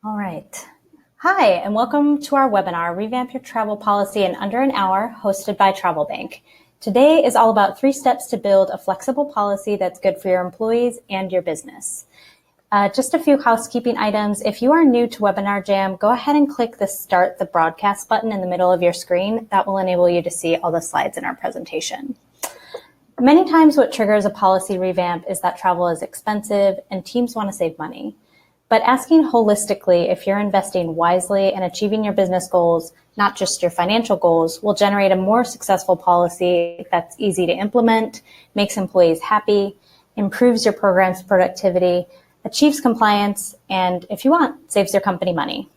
All right. Hi, and welcome to our webinar, Revamp Your Travel Policy in Under an Hour, hosted by TravelBank. Today is all about 3 steps to build a flexible policy that's good for your employees and your business. Just a few housekeeping items. If you are new to Webinar Jam, go ahead and click the Start the Broadcast button in the middle of your screen. That will enable you to see all the slides in our presentation. Many times what triggers a policy revamp is that travel is expensive and teams want to save money. But asking holistically if you're investing wisely and achieving your business goals, not just your financial goals, will generate a more successful policy that's easy to implement, makes employees happy, improves your program's productivity, achieves compliance, and if you want, saves your company money.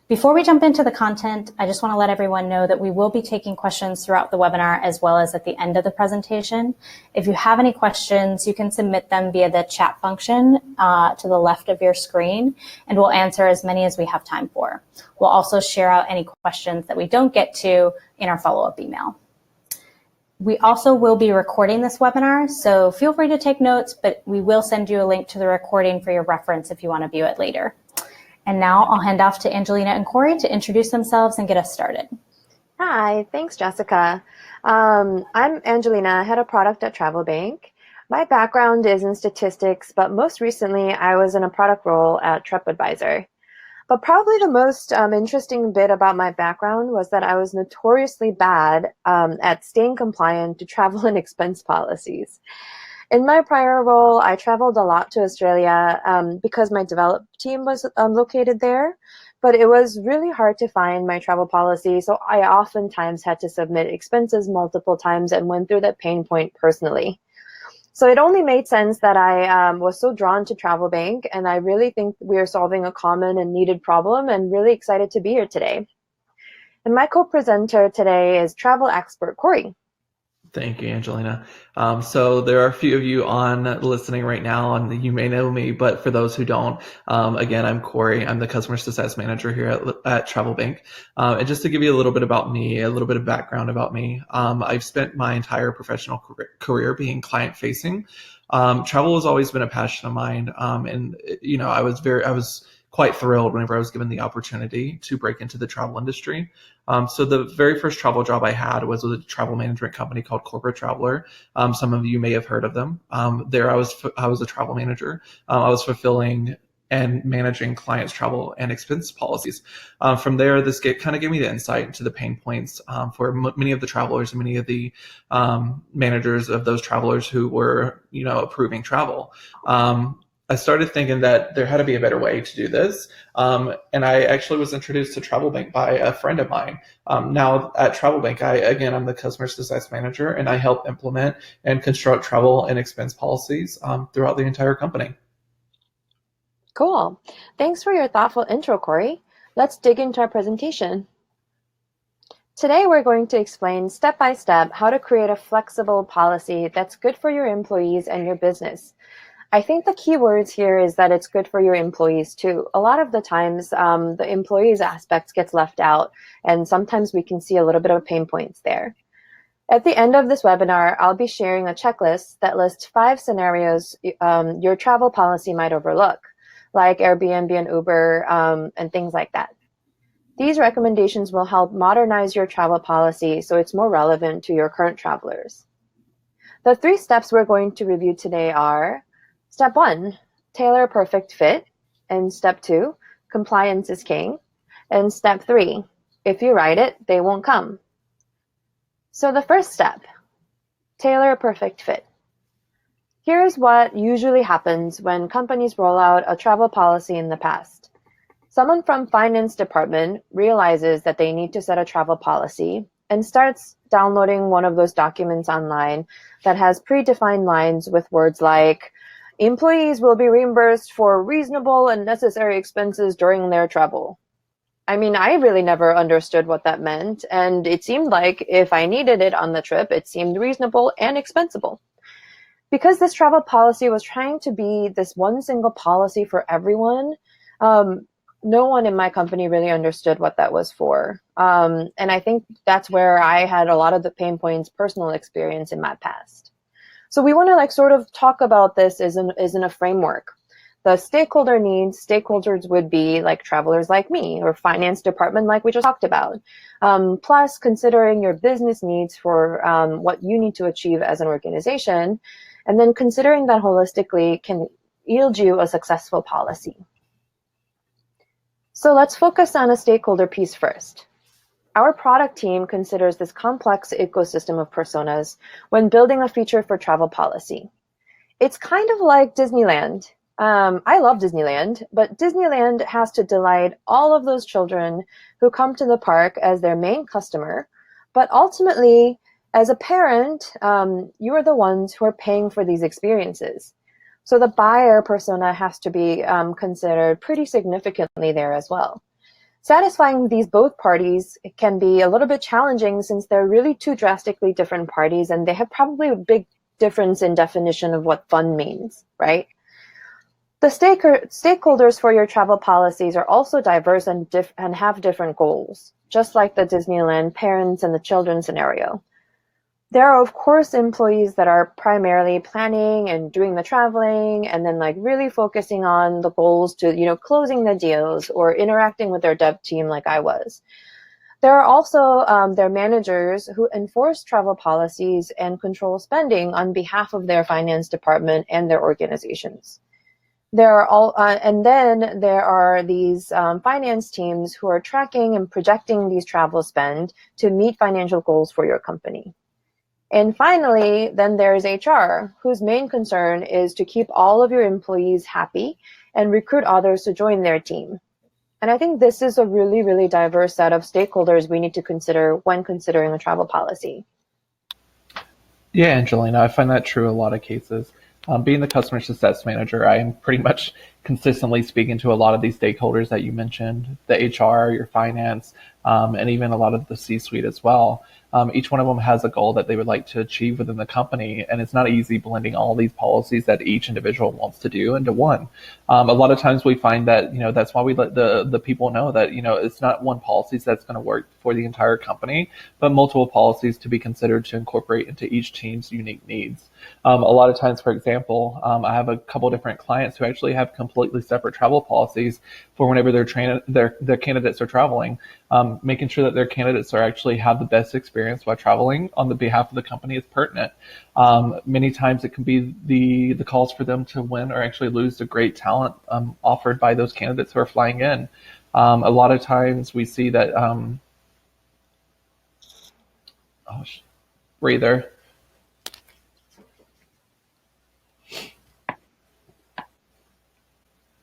Before we jump into the content, I just want to let everyone know that we will be taking questions throughout the webinar as well as at the end of the presentation. If you have any questions, you can submit them via the chat function to the left of your screen, and we'll answer as many as we have time for. We'll also share out any questions that we don't get to in our follow-up email. We also will be recording this webinar, so feel free to take notes, but we will send you a link to the recording for your reference if you want to view it later. And now I'll hand off to Angelina and Corey to introduce themselves and get us started. Hi, thanks, Jessica. I'm Angelina, head of product at TravelBank. My background is in statistics, but most recently I was in a product role at TripAdvisor. But probably the most interesting bit about my background was that I was notoriously bad at staying compliant to travel and expense policies. In my prior role, I traveled a lot to Australia because my develop team was located there, but it was really hard to find my travel policy, so I oftentimes had to submit expenses multiple times and went through that pain point personally. So it only made sense that I was so drawn to TravelBank, and I really think we are solving a common and needed problem, and really excited to be here today. And my co-presenter today is travel expert Corey. Thank you, Angelina. So there are a few of you on listening right now, and you may know me, but for those who don't, again, I'm Corey. I'm the customer success manager here at TravelBank. And just to give you a little bit about me, a little bit of background about me, I've spent my entire professional career being client facing. Travel has always been a passion of mine, and I was quite thrilled whenever I was given the opportunity to break into the travel industry. So the very first travel job I had was with a travel management company called Corporate Traveler. Some of you may have heard of them. There I was a travel manager. I was fulfilling and managing clients' travel and expense policies. From there, this kind of gave me the insight into the pain points for many of the travelers and many of the managers of those travelers who were, approving travel. I started thinking that there had to be a better way to do this. And I actually was introduced to TravelBank by a friend of mine. Now at TravelBank, I'm the customer success manager, and I help implement and construct travel and expense policies throughout the entire company. Cool. Thanks for your thoughtful intro, Corey. Let's dig into our presentation. Today, we're going to explain step by step how to create a flexible policy that's good for your employees and your business. I think the key words here is that it's good for your employees too. A lot of the times, the employees aspect gets left out, and sometimes we can see a little bit of pain points there. At the end of this webinar, I'll be sharing a checklist that lists 5 scenarios your travel policy might overlook, like Airbnb and Uber and things like that. These recommendations will help modernize your travel policy so it's more relevant to your current travelers. The 3 steps we're going to review today are: Step 1, tailor a perfect fit. And Step 2, compliance is king. And Step 3, if you write it, they won't come. So the first step, tailor a perfect fit. Here's what usually happens when companies roll out a travel policy in the past. Someone from finance department realizes that they need to set a travel policy and starts downloading one of those documents online that has predefined lines with words like, employees will be reimbursed for reasonable and necessary expenses during their travel. I mean, I really never understood what that meant, and it seemed like if I needed it on the trip, it seemed reasonable and expensible. Because this travel policy was trying to be this one single policy for everyone, no one in my company really understood what that was for. And I think that's where I had a lot of the pain points, personal experience in my past. So we want to sort of talk about this as in a framework. the stakeholder needs, stakeholders would be like travelers like me or finance department like we just talked about. Plus considering your business needs for what you need to achieve as an organization. And then considering that holistically can yield you a successful policy. So let's focus on a stakeholder piece first. Our product team considers this complex ecosystem of personas when building a feature for travel policy. It's kind of like Disneyland. I love Disneyland, but Disneyland has to delight all of those children who come to the park as their main customer. But ultimately, as a parent, you are the ones who are paying for these experiences. So the buyer persona has to be considered pretty significantly there as well. Satisfying these both parties can be a little bit challenging since they're really two drastically different parties and they have probably a big difference in definition of what fun means, right? The stakeholders for your travel policies are also diverse and have different goals, just like the Disneyland parents and the children scenario. There are, of course, employees that are primarily planning and doing the traveling and then like really focusing on the goals to, closing the deals or interacting with their dev team like I was. There are also their managers who enforce travel policies and control spending on behalf of their finance department and their organizations. And then there are these finance teams who are tracking and projecting these travel spend to meet financial goals for your company. And finally, then there's HR, whose main concern is to keep all of your employees happy and recruit others to join their team. And I think this is a really, really diverse set of stakeholders we need to consider when considering a travel policy. Yeah, Angelina, I find that true in a lot of cases. Being the customer success manager, I am pretty much consistently speaking to a lot of these stakeholders that you mentioned, the HR, your finance, and even a lot of the C-suite as well. Each one of them has a goal that they would like to achieve within the company, and it's not easy blending all these policies that each individual wants to do into one. A lot of times we find that, that's why we let the people know that, it's not one policy that's going to work for the entire company, but multiple policies to be considered to incorporate into each team's unique needs. A lot of times, for example, I have a couple different clients who actually have completely separate travel policies for whenever their candidates are traveling, making sure that their candidates actually have the best experience while traveling on the behalf of the company is pertinent. Many times it can be the calls for them to win or actually lose the great talent offered by those candidates who are flying in. A lot of times we see that, were you there?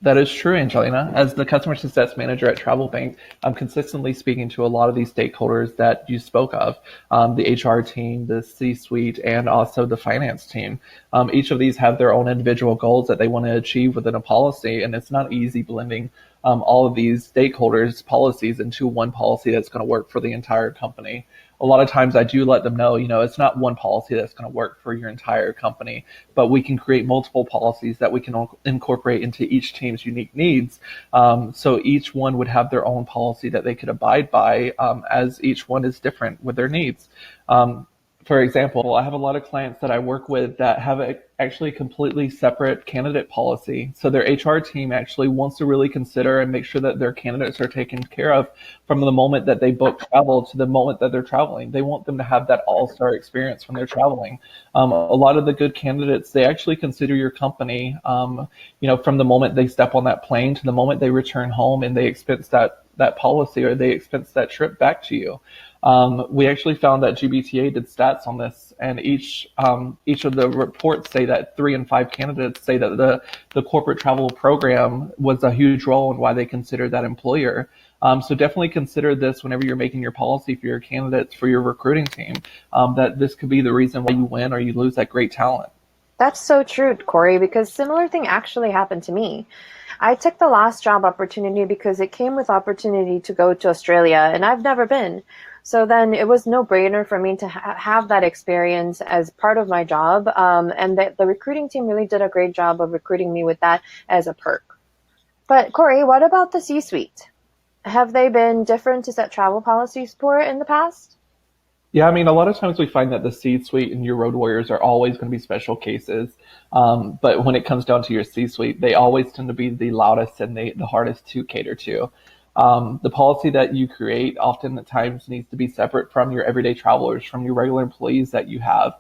That is true, Angelina. As the customer success manager at TravelBank, I'm consistently speaking to a lot of these stakeholders that you spoke of, the HR team, the C-suite, and also the finance team. Each of these have their own individual goals that they want to achieve within a policy, and it's not easy blending all of these stakeholders' policies into one policy that's going to work for the entire company. A lot of times I do let them know, it's not one policy that's going to work for your entire company, but we can create multiple policies that we can incorporate into each team's unique needs. So each one would have their own policy that they could abide by, as each one is different with their needs. For example, I have a lot of clients that I work with that have actually completely separate candidate policy. So their HR team actually wants to really consider and make sure that their candidates are taken care of from the moment that they book travel to the moment that they're traveling. They want them to have that all-star experience when they're traveling. A lot of the good candidates, they actually consider your company, from the moment they step on that plane to the moment they return home, and they expense that policy or they expense that trip back to you. We actually found that GBTA did stats on this, and each of the reports say that 3 in 5 candidates say that the corporate travel program was a huge role in why they considered that employer. So definitely consider this whenever you're making your policy for your candidates, for your recruiting team, that this could be the reason why you win or you lose that great talent. That's so true, Corey, because similar thing actually happened to me. I took the last job opportunity because it came with opportunity to go to Australia, and I've never been. So then it was no brainer for me to have that experience as part of my job. And the recruiting team really did a great job of recruiting me with that as a perk. But Corey, what about the C-suite? Have they been different to set travel policies for in the past? Yeah, I mean, a lot of times we find that the C-suite and your road warriors are always going to be special cases. But when it comes down to your C-suite, they always tend to be the loudest and the hardest to cater to. The policy that you create often at times needs to be separate from your everyday travelers, from your regular employees that you have.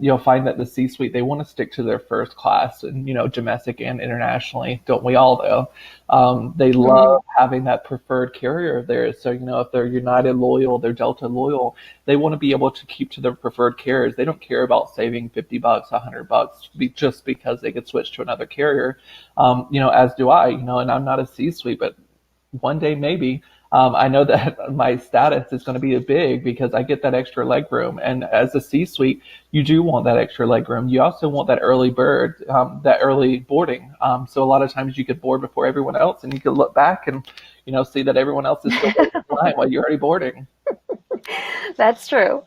You'll find that the C-suite, they want to stick to their first class and, domestic and internationally. Don't we all, though? They Mhm. love having that preferred carrier of theirs. So, if they're United loyal, they're Delta loyal, they want to be able to keep to their preferred carriers. They don't care about saving $50, $100 just because they could switch to another carrier. As do I, and I'm not a C-suite, but one day maybe. I know that my status is going to be big because I get that extra leg room. And as a C-suite, you do want that extra leg room. You also want that early bird, that early boarding. So a lot of times you could board before everyone else, and you could look back and see that everyone else is still waiting in line while you're already boarding. That's true.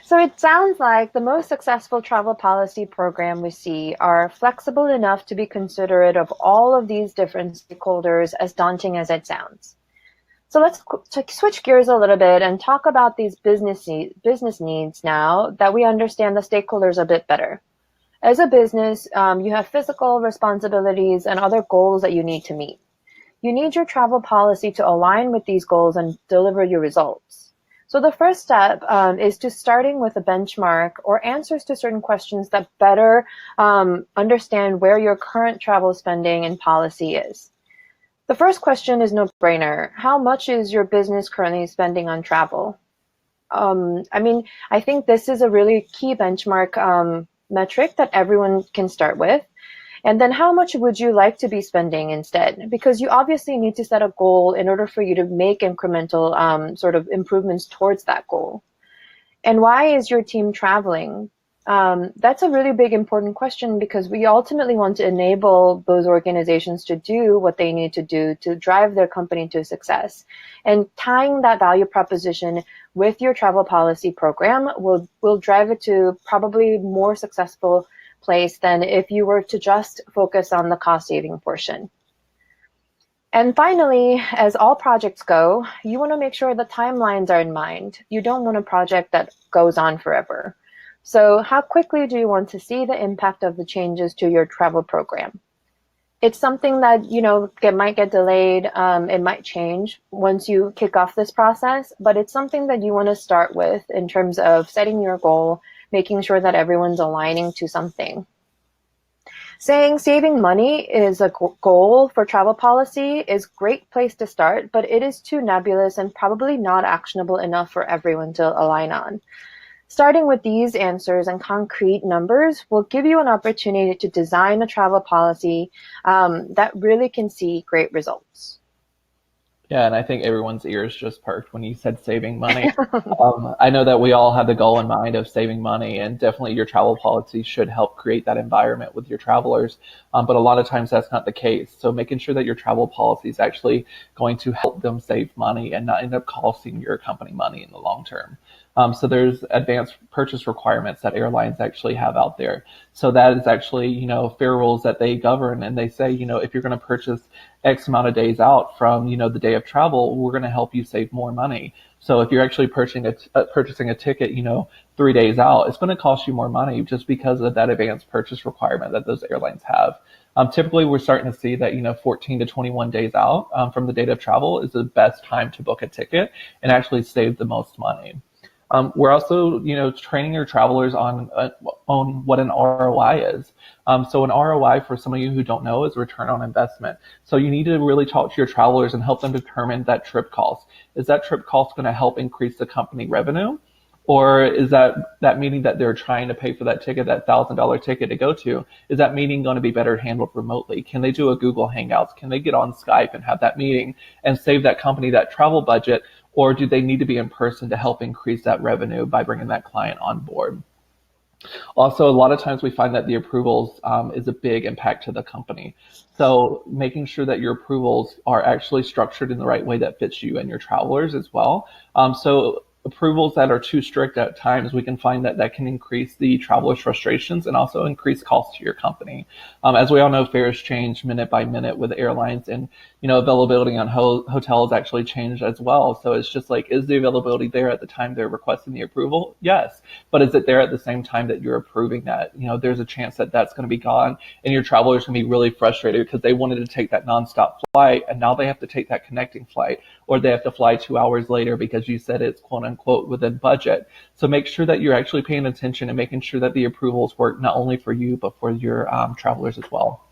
So it sounds like the most successful travel policy program we see are flexible enough to be considerate of all of these different stakeholders, as daunting as it sounds. So let's switch gears a little bit and talk about these business needs now that we understand the stakeholders a bit better. As a business, you have physical responsibilities and other goals that you need to meet. You need your travel policy to align with these goals and deliver your results. So the first step is to starting with a benchmark or answers to certain questions that better understand where your current travel spending and policy is. The first question is no-brainer. How much is your business currently spending on travel? I think this is a really key benchmark metric that everyone can start with. And then how much would you like to be spending instead? Because you obviously need to set a goal in order for you to make incremental sort of improvements towards that goal. And why is your team traveling? That's a really big important question because we ultimately want to enable those organizations to do what they need to do to drive their company to success. And tying that value proposition with your travel policy program will drive it to probably more successful place than if you were to just focus on the cost saving portion. And finally, as all projects go, you want to make sure the timelines are in mind. You don't want a project that goes on forever. So how quickly do you want to see the impact of the changes to your travel program? It's something that, might get delayed. It might change once you kick off this process, but it's something that you want to start with in terms of setting your goal, making sure that everyone's aligning to something. Saying saving money is a goal for travel policy is a great place to start, but it is too nebulous and probably not actionable enough for everyone to align on. Starting with these answers and concrete numbers will give you an opportunity to design a travel policy that really can see great results. Yeah, and I think everyone's ears just perked when you said saving money. I know that we all have the goal in mind of saving money, and definitely your travel policy should help create that environment with your travelers. But a lot of times that's not the case. So making sure that your travel policy is actually going to help them save money and not end up costing your company money in the long term. So there's advanced purchase requirements that airlines actually have out there. So that is actually, fair rules that they govern, and they say, if you're going to purchase X amount of days out from, the day of travel, we're going to help you save more money. So if you're actually purchasing a ticket, 3 days out, it's going to cost you more money just because of that advanced purchase requirement that those airlines have. Typically, we're starting to see that, 14 to 21 days out from the date of travel is the best time to book a ticket and actually save the most money. We're also, training your travelers on what an ROI is. So an ROI, for some of you who don't know, is return on investment. So you need to really talk to your travelers and help them determine that trip cost. Is that trip cost going to help increase the company revenue? Or is that meeting that they're trying to pay for that ticket, that $1,000 ticket to go to, is that meeting going to be better handled remotely? Can they do a Google Hangouts? Can they get on Skype and have that meeting and save that company that travel budget? Or do they need to be in person to help increase that revenue by bringing that client on board? Also, a lot of times we find that the approvals is a big impact to the company. So making sure that your approvals are actually structured in the right way that fits you and your travelers as well. So approvals that are too strict at times, we can find that that can increase the traveler's frustrations and also increase costs to your company. As we all know, fares change minute by minute with airlines, and availability on hotels actually changed as well. So it's just like, is the availability there at the time they're requesting the approval? Yes, but is it there at the same time that you're approving that? There's a chance that that's going to be gone, and your travelers can be really frustrated because they wanted to take that nonstop flight, and now they have to take that connecting flight, or they have to fly 2 hours later because you said it's quote unquote within budget. So make sure that you're actually paying attention and making sure that the approvals work not only for you, but for your travelers as well.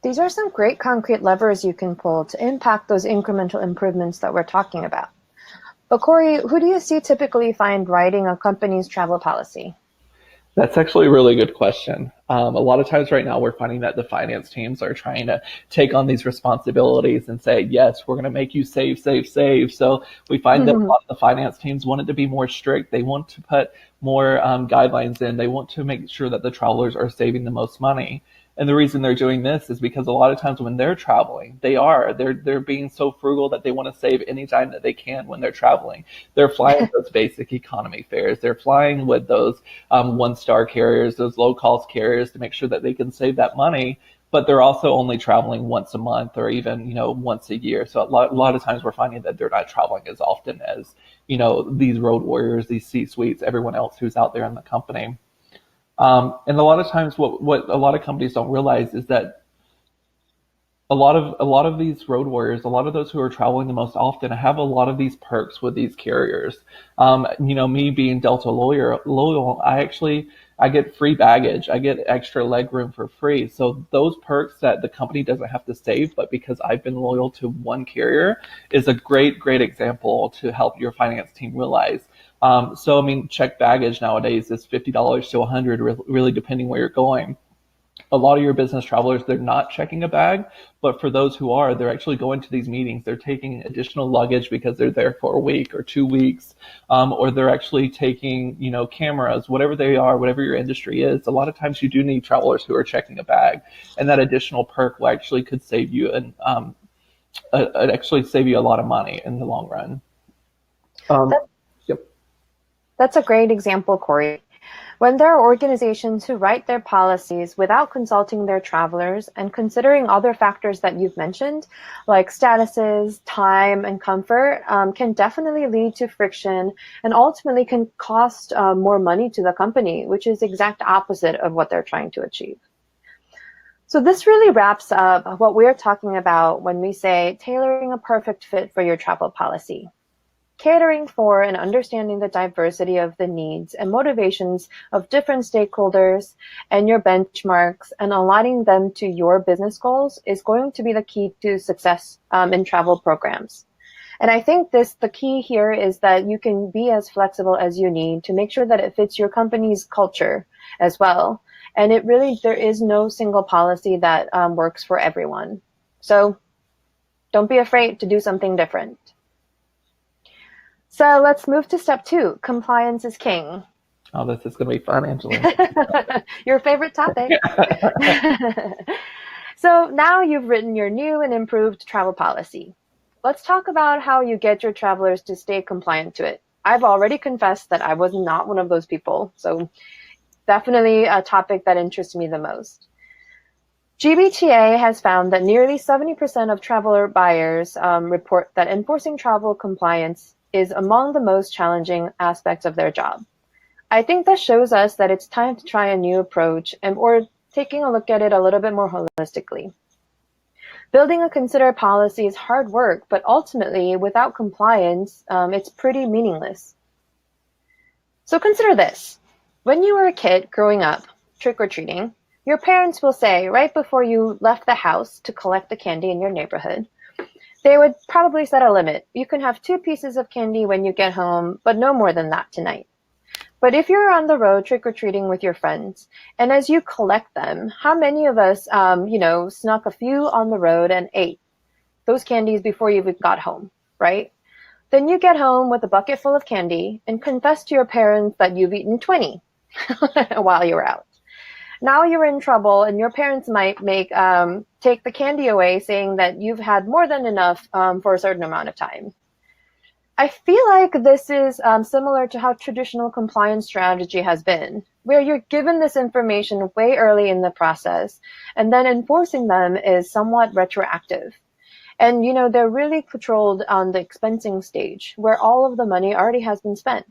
These are some great concrete levers you can pull to impact those incremental improvements that we're talking about. But Corey, who do you see typically find writing a company's travel policy? That's actually a really good question. A lot of times right now, we're finding that the finance teams are trying to take on these responsibilities and say, yes, we're going to make you save, save, save. So we find that a lot of the finance teams want it to be more strict. They want to put more guidelines in. They want to make sure that the travelers are saving the most money. And the reason they're doing this is because a lot of times when they're traveling, they're being so frugal that they want to save any time that they can when they're traveling. They're flying those basic economy fares. They're flying with those one-star carriers, those low-cost carriers, to make sure that they can save that money. But they're also only traveling once a month or even once a year. So a lot of times we're finding that they're not traveling as often as these road warriors, these C-suites, everyone else who's out there in the company. And a lot of times what a lot of companies don't realize is that a lot of these road warriors, a lot of those who are traveling the most often, have a lot of these perks with these carriers. Me being Delta loyal, I get free baggage. I get extra leg room for free. So those perks that the company doesn't have to save, but because I've been loyal to one carrier, is a great example to help your finance team realize. Check baggage nowadays is $50 to $100, really depending where you're going. A lot of your business travelers, they're not checking a bag, but for those who are, they're actually going to these meetings. They're taking additional luggage because they're there for a week or 2 weeks, or they're actually taking, cameras, whatever they are, whatever your industry is. A lot of times you do need travelers who are checking a bag, and that additional perk will actually could save you save you a lot of money in the long run. That's a great example, Corey. When there are organizations who write their policies without consulting their travelers and considering other factors that you've mentioned, like statuses, time, and comfort, can definitely lead to friction and ultimately can cost more money to the company, which is the exact opposite of what they're trying to achieve. So this really wraps up what we're talking about when we say tailoring a perfect fit for your travel policy. Catering for and understanding the diversity of the needs and motivations of different stakeholders and your benchmarks and aligning them to your business goals is going to be the key to success in travel programs. And I think the key here is that you can be as flexible as you need to make sure that it fits your company's culture as well. And there is no single policy that works for everyone. So don't be afraid to do something different. So let's move to step 2. Compliance is king. Oh, this is going to be fun, Angelina. Your favorite topic. So now you've written your new and improved travel policy. Let's talk about how you get your travelers to stay compliant to it. I've already confessed that I was not one of those people, so definitely a topic that interests me the most. GBTA has found that nearly 70% of traveler buyers report that enforcing travel compliance is among the most challenging aspects of their job. I think that shows us that it's time to try a new approach or taking a look at it a little bit more holistically. Building a considered policy is hard work, but ultimately, without compliance, it's pretty meaningless. So consider this. When you were a kid growing up, trick-or-treating, your parents will say right before you left the house to collect the candy in your neighborhood, they would probably set a limit. You can have 2 pieces of candy when you get home, but no more than that tonight. But if you're on the road trick-or-treating with your friends, and as you collect them, how many of us, snuck a few on the road and ate those candies before you even got home, right? Then you get home with a bucket full of candy and confess to your parents that you've eaten 20 while you were out. Now you're in trouble, and your parents might take the candy away, saying that you've had more than enough for a certain amount of time. I feel like this is similar to how traditional compliance strategy has been, where you're given this information way early in the process, and then enforcing them is somewhat retroactive. And, they're really controlled on the expensing stage, where all of the money already has been spent.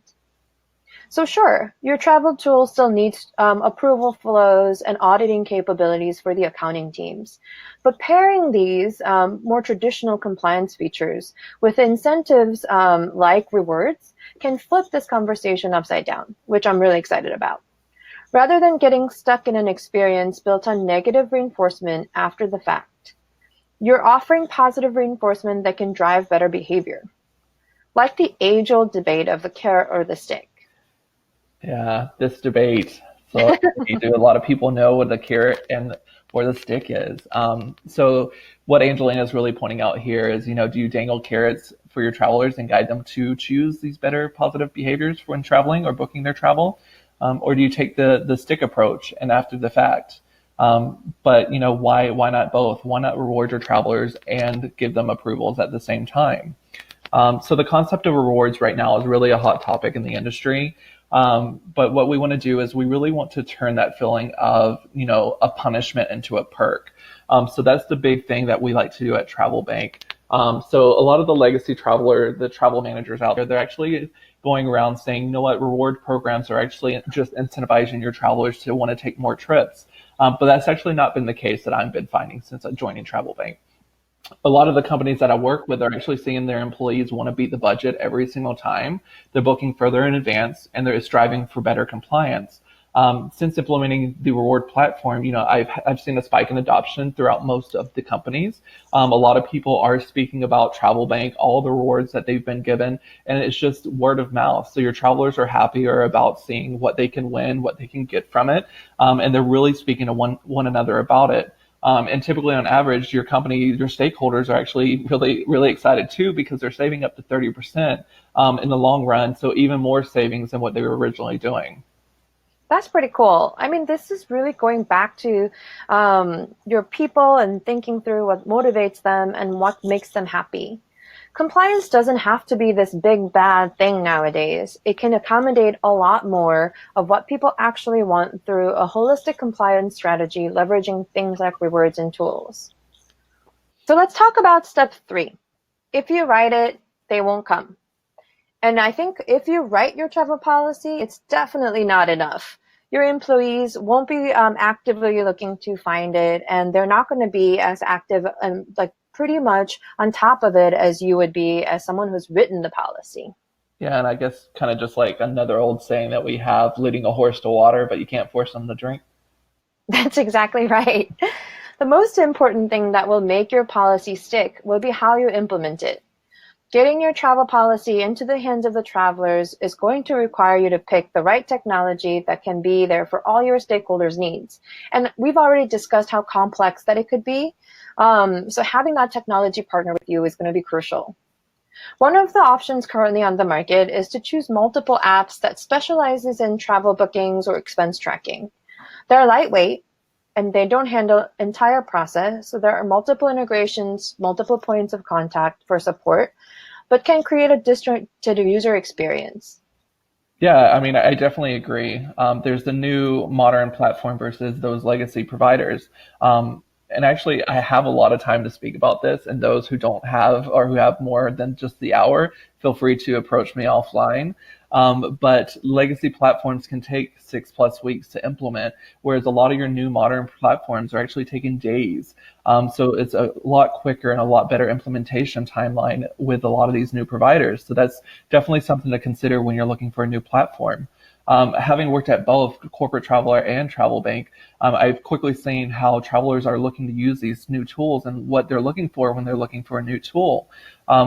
So sure, your travel tool still needs approval flows and auditing capabilities for the accounting teams. But pairing these more traditional compliance features with incentives like rewards can flip this conversation upside down, which I'm really excited about. Rather than getting stuck in an experience built on negative reinforcement after the fact, you're offering positive reinforcement that can drive better behavior. Like the age-old debate of the carrot or the stick. Yeah, this debate. So do a lot of people know what the carrot and where the stick is? So what Angelina is really pointing out here is, do you dangle carrots for your travelers and guide them to choose these better positive behaviors when traveling or booking their travel? Or do you take the stick approach and after the fact? But why not both? Why not reward your travelers and give them approvals at the same time? So the concept of rewards right now is really a hot topic in the industry. But what we want to do is we really want to turn that feeling of, a punishment into a perk. So that's the big thing that we like to do at TravelBank. So a lot of the travel managers out there, they're actually going around saying, reward programs are actually just incentivizing your travelers to want to take more trips. But that's actually not been the case that I've been finding since joining TravelBank. A lot of the companies that I work with are actually seeing their employees want to beat the budget every single time. They're booking further in advance and they're striving for better compliance. Since implementing the reward platform, I've seen a spike in adoption throughout most of the companies. A lot of people are speaking about TravelBank, all the rewards that they've been given, and it's just word of mouth. So your travelers are happier about seeing what they can win, what they can get from it, and they're really speaking to one another about it. And typically on average, your stakeholders are actually really, really excited too, because they're saving up to 30% in the long run. So even more savings than what they were originally doing. That's pretty cool. I mean, this is really going back to your people and thinking through what motivates them and what makes them happy. Compliance doesn't have to be this big bad thing nowadays. It can accommodate a lot more of what people actually want through a holistic compliance strategy, leveraging things like rewards and tools. So let's talk about step 3. If you write it, they won't come. And I think if you write your travel policy, it's definitely not enough. Your employees won't be actively looking to find it, and they're not going to be as active and pretty much on top of it as you would be as someone who's written the policy. Yeah, and I guess kind of just like another old saying that we have, leading a horse to water, but you can't force them to drink. That's exactly right. The most important thing that will make your policy stick will be how you implement it. Getting your travel policy into the hands of the travelers is going to require you to pick the right technology that can be there for all your stakeholders' needs. And we've already discussed how complex that it could be. So having that technology partner with you is going to be crucial. One of the options currently on the market is to choose multiple apps that specializes in travel bookings or expense tracking. They're lightweight and they don't handle entire process. So there are multiple integrations, multiple points of contact for support, but can create a distributed user experience. Yeah, I mean, I definitely agree. There's the new modern platform versus those legacy providers. And actually, I have a lot of time to speak about this, and those who don't have or who have more than just the hour, feel free to approach me offline. But legacy platforms can take 6+ weeks to implement, whereas a lot of your new modern platforms are actually taking days. So it's a lot quicker and a lot better implementation timeline with a lot of these new providers. So that's definitely something to consider when you're looking for a new platform. Having worked at both Corporate Traveler and TravelBank, I've quickly seen how travelers are looking to use these new tools and what they're looking for when they're looking for a new tool.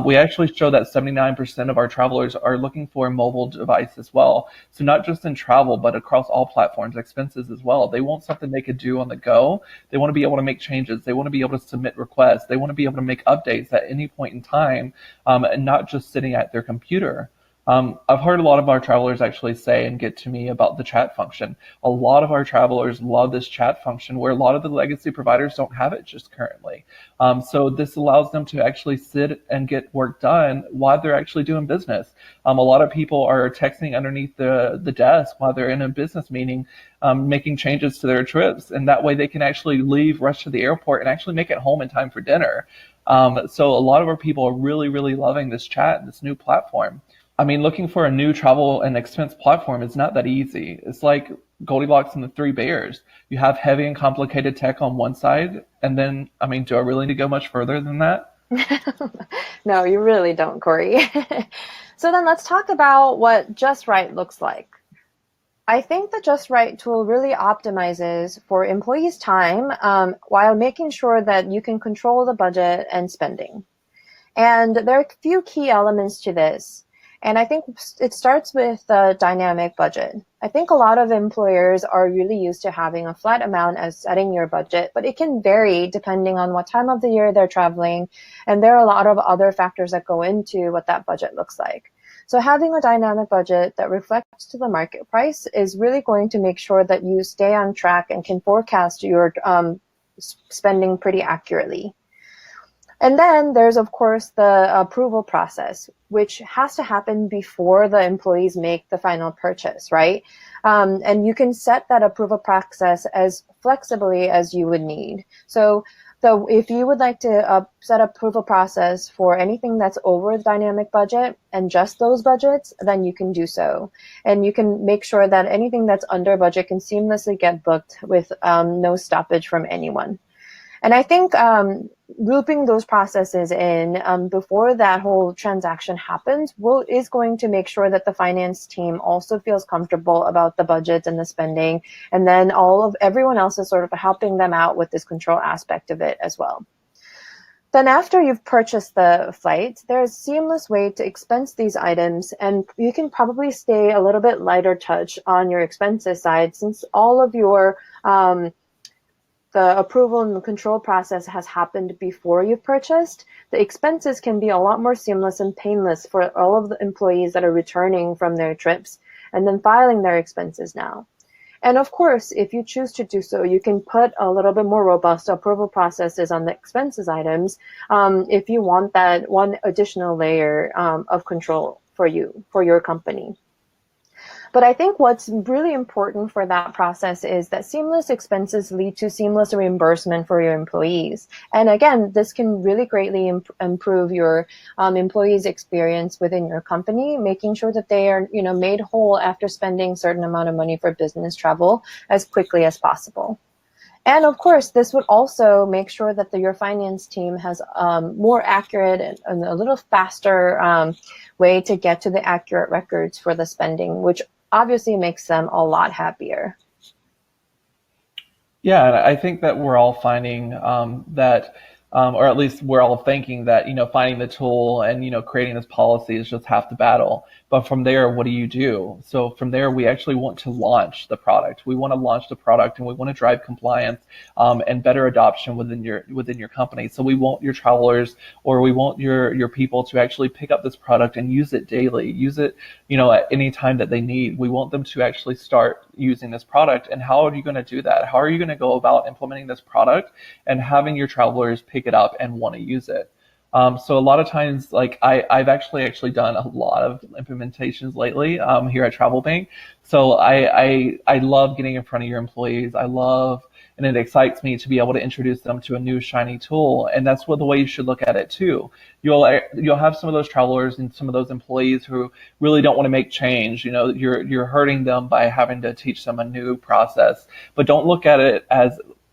We actually show that 79% of our travelers are looking for a mobile device as well. So not just in travel, but across all platforms, expenses as well. They want something they could do on the go. They want to be able to make changes. They want to be able to submit requests. They want to be able to make updates at any point in time, and not just sitting at their computer. I've heard a lot of our travelers actually say and get to me about the chat function. A lot of our travelers love this chat function where a lot of the legacy providers don't have it just currently. So this allows them to actually sit and get work done while they're actually doing business. A lot of people are texting underneath the desk while they're in a business meeting, making changes to their trips. And that way they can actually leave, rush to the airport, and actually make it home in time for dinner. So a lot of our people are really, really loving this chat and this new platform. I mean, looking for a new travel and expense platform is not that easy. It's like Goldilocks and the Three Bears. You have heavy and complicated tech on one side, and then, I mean, do I really need to go much further than that? No, you really don't, Corey. So then let's talk about what Just Right looks like. I think the Just Right tool really optimizes for employees' time while making sure that you can control the budget and spending. And there are a few key elements to this. And I think it starts with the dynamic budget. I think a lot of employers are really used to having a flat amount as setting your budget, but it can vary depending on what time of the year they're traveling. And there are a lot of other factors that go into what that budget looks like. So having a dynamic budget that reflects to the market price is really going to make sure that you stay on track and can forecast your spending pretty accurately. And then there's, of course, the approval process, which has to happen before the employees make the final purchase, right? And you can set that approval process as flexibly as you would need. So if you would like to set approval process for anything that's over the dynamic budget and just those budgets, then you can do so. And you can make sure that anything that's under budget can seamlessly get booked with no stoppage from anyone. And I think looping those processes in before that whole transaction happens is going to make sure that the finance team also feels comfortable about the budget and the spending. And then everyone else is sort of helping them out with this control aspect of it as well. Then after you've purchased the flight, there's a seamless way to expense these items, and you can probably stay a little bit lighter touch on your expenses side since all of your the approval and the control process has happened before you've purchased. The expenses can be a lot more seamless and painless for all of the employees that are returning from their trips and then filing their expenses now. And of course, if you choose to do so, you can put a little bit more robust approval processes on the expenses items if you want that one additional layer of control for your company. But I think what's really important for that process is that seamless expenses lead to seamless reimbursement for your employees. And again, this can really greatly improve your employees' experience within your company, making sure that they are, made whole after spending a certain amount of money for business travel as quickly as possible. And of course, this would also make sure that your finance team has more accurate and a little faster way to get to the accurate records for the spending, which obviously makes them a lot happier. Yeah, and I think that we're all finding that, or at least we're all thinking that, finding the tool and, creating this policy is just half the battle. But from there, what do you do? So from there, we actually want to launch the product. We want to launch the product and we want to drive compliance and better adoption within your company. So we want your travelers or we want your people to actually pick up this product and use it daily, use it, at any time that they need. We want them to actually start using this product. And how are you going to do that? How are you going to go about implementing this product and having your travelers pick it up and want to use it? So a lot of times, like I've actually done a lot of implementations lately here at TravelBank. So I love getting in front of your employees. And it excites me to be able to introduce them to a new shiny tool. And that's the way you should look at it too. You'll have some of those travelers and some of those employees who really don't want to make change. You're hurting them by having to teach them a new process. But don't look at it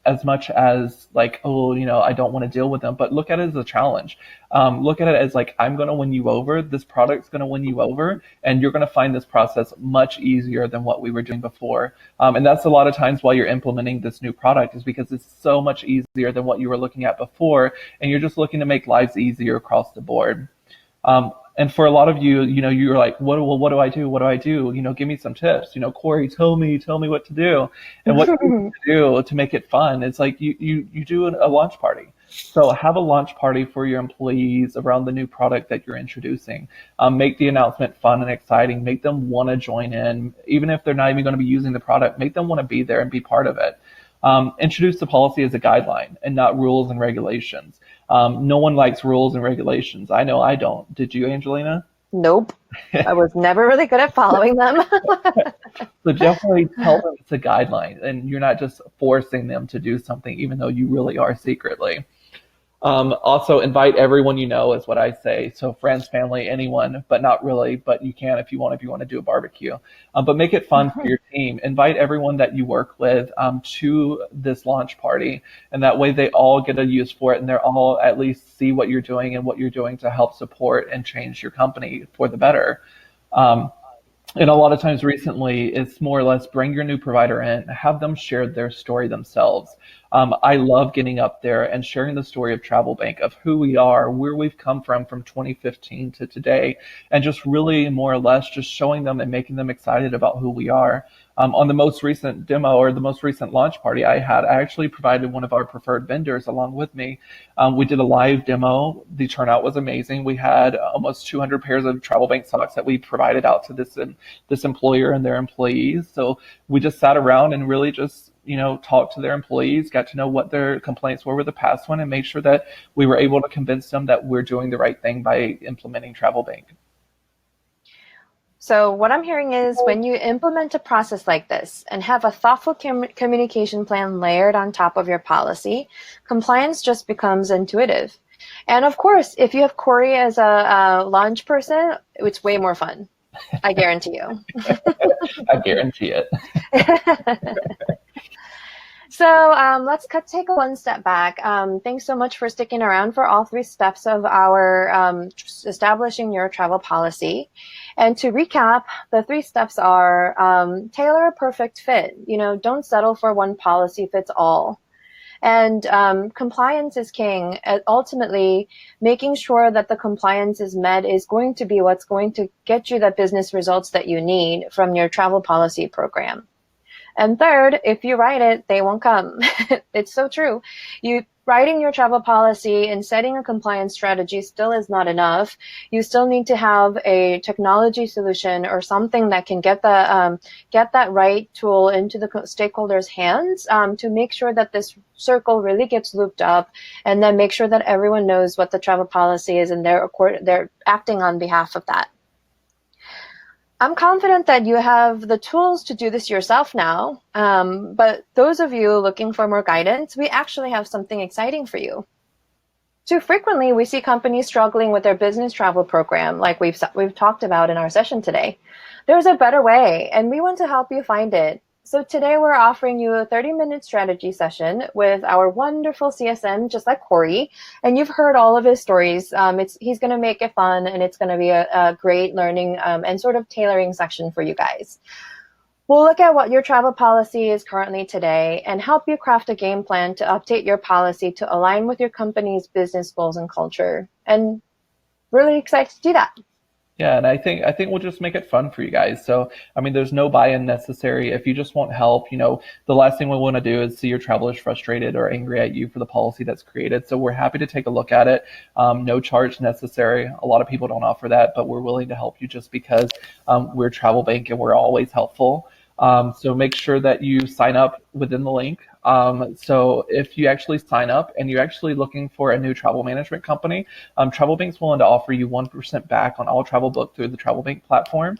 as much as like, I don't want to deal with them, but look at it as a challenge. Look at it as like, I'm going to win you over. This product's going to win you over, and you're going to find this process much easier than what we were doing before. And that's a lot of times why you're implementing this new product is because it's so much easier than what you were looking at before, and you're just looking to make lives easier across the board. And for a lot of you, you're like, what do I do? What do I do? Give me some tips. Corey, tell me what to do. And what you do to make it fun. It's like you do a launch party. So have a launch party for your employees around the new product that you're introducing. Make the announcement fun and exciting. Make them want to join in. Even if they're not even going to be using the product, make them want to be there and be part of it. Introduce the policy as a guideline and not rules and regulations. No one likes rules and regulations. I know I don't. Did you, Angelina? Nope. I was never really good at following them. So definitely tell them it's a guideline and you're not just forcing them to do something, even though you really are secretly. Also, invite everyone you know is what I say. So friends, family, anyone, but not really. But you can if you want to do a barbecue. But make it fun for your team. Invite everyone that you work with to this launch party. And that way they all get a use for it and they're all at least see what you're doing and what you're doing to help support and change your company for the better. And a lot of times recently, it's more or less bring your new provider in, have them share their story themselves. I love getting up there and sharing the story of TravelBank, of who we are, where we've come from 2015 to today, and just really more or less just showing them and making them excited about who we are. On the most recent demo or the most recent launch party I had, I actually provided one of our preferred vendors along with me. We did a live demo. The turnout was amazing. We had almost 200 pairs of TravelBank socks that we provided out to this employer and their employees. So we just sat around and really just talked to their employees, got to know what their complaints were with the past one, and made sure that we were able to convince them that we're doing the right thing by implementing TravelBank. So what I'm hearing is when you implement a process like this and have a thoughtful communication plan layered on top of your policy, compliance just becomes intuitive. And of course, if you have Corey as a launch person, it's way more fun. I guarantee you. I guarantee it. So let's take a one step back. Thanks so much for sticking around for all 3 steps of our establishing your travel policy. And to recap, the 3 steps are tailor a perfect fit. Don't settle for one policy fits all. And compliance is king. Ultimately, making sure that the compliance is met is going to be what's going to get you the business results that you need from your travel policy program. And third, if you write it, they won't come. It's so true. Writing your travel policy and setting a compliance strategy still is not enough. You still need to have a technology solution or something that can get that right tool into the stakeholders' hands to make sure that this circle really gets looped up, and then make sure that everyone knows what the travel policy is and they're acting on behalf of that. I'm confident that you have the tools to do this yourself now, but those of you looking for more guidance, we actually have something exciting for you. Too frequently, we see companies struggling with their business travel program, like we've talked about in our session today. There's a better way, and we want to help you find it. So today we're offering you a 30-minute strategy session with our wonderful CSM, just like Corey. And you've heard all of his stories. He's going to make it fun, and it's going to be a great learning and sort of tailoring section for you guys. We'll look at what your travel policy is currently today and help you craft a game plan to update your policy to align with your company's business goals and culture. And really excited to do that. Yeah, and I think we'll just make it fun for you guys. So, there's no buy-in necessary. If you just want help, the last thing we want to do is see your travelers frustrated or angry at you for the policy that's created. So we're happy to take a look at it. No charge necessary. A lot of people don't offer that, but we're willing to help you just because we're TravelBank and we're always helpful. So make sure that you sign up within the link. So if you actually sign up and you're actually looking for a new travel management company, TravelBank's willing to offer you 1% back on all travel booked through the TravelBank platform.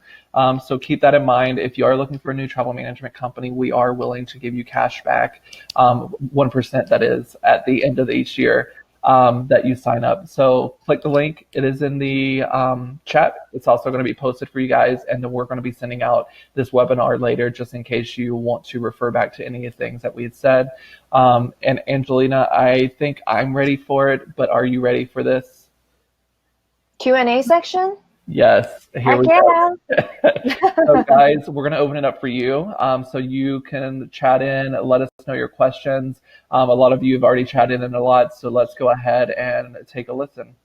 So keep that in mind. If you are looking for a new travel management company, we are willing to give you cash back, 1% that is, at the end of each year. That you sign up. So click the link. It is in the chat. It's also going to be posted for you guys. And then we're going to be sending out this webinar later just in case you want to refer back to any of the things that we had said. And Angelina, I think I'm ready for it, but are you ready for this? Q&A section? Yes, here we go. So guys, we're going to open it up for you. So you can chat in, let us know your questions. A lot of you have already chatted in a lot, so let's go ahead and take a listen.